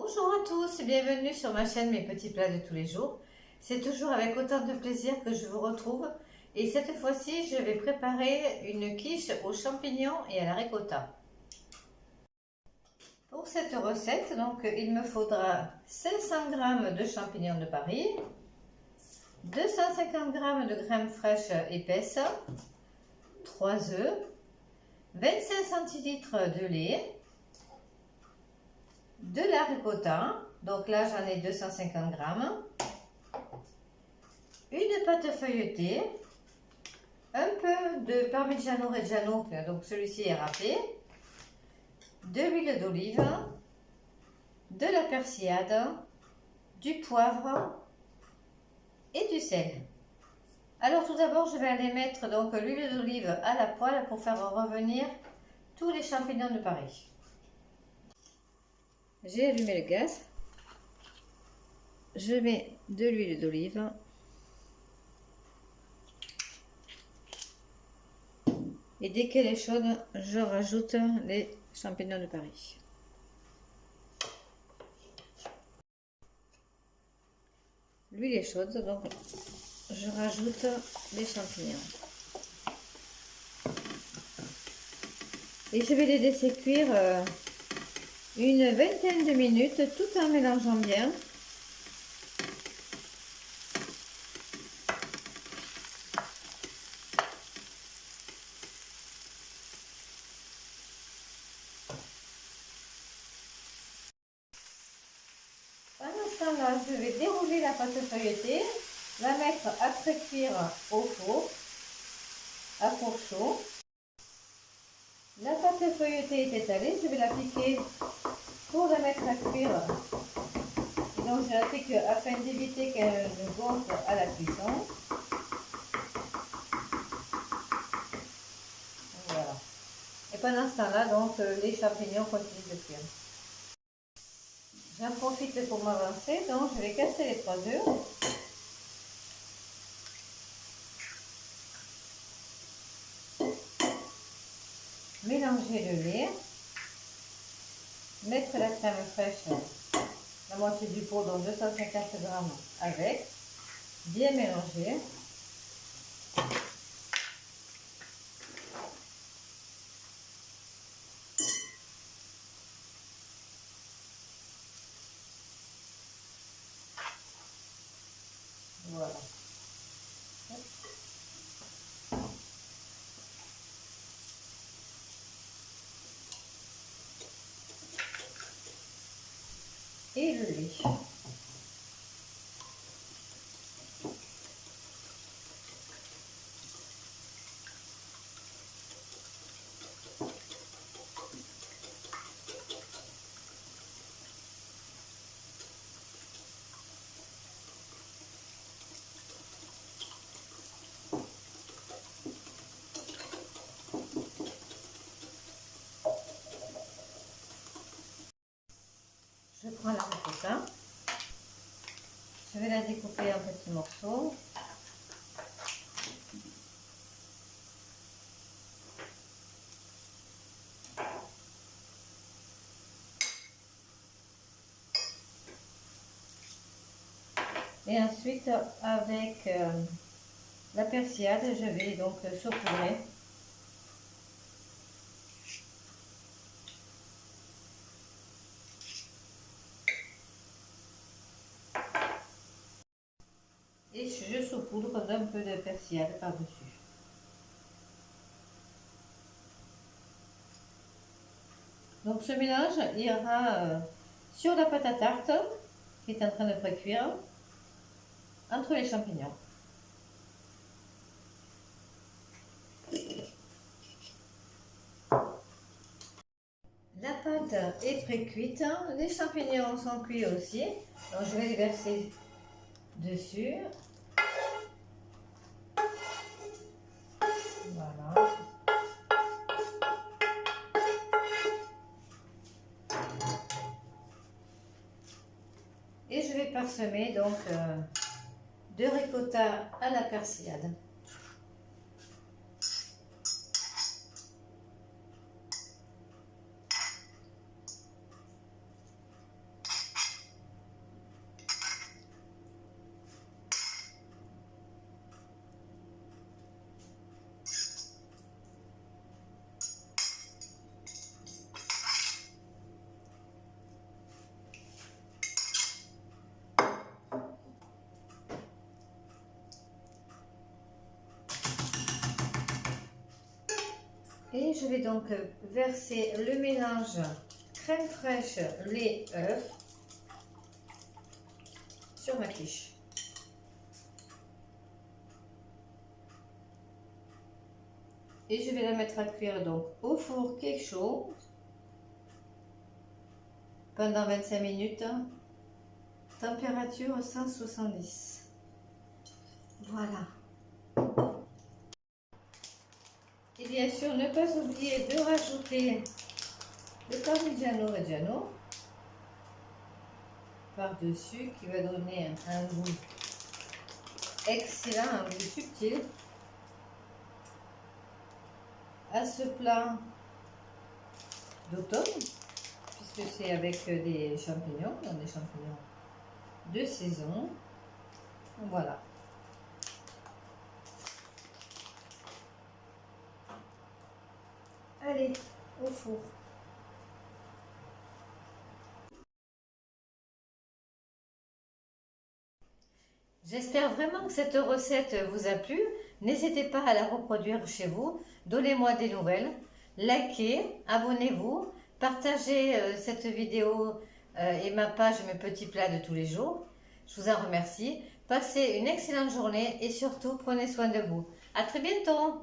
Bonjour à tous et bienvenue sur ma chaîne Mes Petits Plats de tous les jours. C'est toujours avec autant de plaisir que je vous retrouve et cette fois-ci je vais préparer une quiche aux champignons et à la ricotta. Pour cette recette, donc, il me faudra 500 g de champignons de Paris, 250 g de crème fraîche épaisse, 3 œufs, 25 cl de lait, de la ricotta, donc là j'en ai 250 g, une pâte feuilletée, un peu de Parmigiano Reggiano, donc celui-ci est râpé, de l'huile d'olive, de la persillade, du poivre et du sel. Alors tout d'abord je vais aller mettre donc l'huile d'olive à la poêle pour faire revenir tous les champignons de Paris. J'ai allumé le gaz, je mets de l'huile d'olive, et dès qu'elle est chaude, je rajoute les champignons de Paris. L'huile est chaude, donc je rajoute les champignons. Et je vais les laisser cuire une vingtaine de minutes tout en mélangeant bien. Pendant ce temps-là, je vais dérouler la pâte feuilletée, la mettre à pré-cuire au four, à four chaud. La pâte feuilletée est étalée, je vais l'appliquer pour la mettre à cuire. Et donc je l'applique afin d'éviter qu'elle ne gonfle à la cuisson. Voilà. Et pendant ce temps-là, donc les champignons continuent de cuire. J'en profite pour m'avancer, donc je vais casser les 3 œufs. Mélanger le lait. Mettre la crème fraîche, la moitié du pot, donc 250 g avec. Bien mélanger. Voilà. Et le lait. Je prends la ricotta, je vais la découper en petits morceaux. Et ensuite, avec la persillade, je vais donc saupoudrer. Et je saupoudre d'un peu de persillade par-dessus. Donc ce mélange ira sur la pâte à tarte qui est en train de pré-cuire, entre les champignons. La pâte est pré-cuite, les champignons sont cuits aussi, donc je vais les verser dessus. Voilà. Et je vais parsemer donc de ricotta à la persillade. je vais donc verser le mélange crème fraîche, lait, œuf sur ma quiche. Et je vais la mettre à cuire donc au four qui est chaud pendant 25 minutes, température 170. Voilà. Et bien sûr, ne pas oublier de rajouter le Parmigiano Reggiano par-dessus qui va donner un goût excellent, un goût subtil à ce plat d'automne, puisque c'est avec des champignons, des champignons de saison. Voilà. Allez, au four. J'espère vraiment que cette recette vous a plu. N'hésitez pas à la reproduire chez vous. Donnez-moi des nouvelles. Likez, abonnez-vous, partagez cette vidéo et ma page Mes petits plats de tous les jours. Je vous en remercie. Passez une excellente journée et surtout prenez soin de vous. À très bientôt.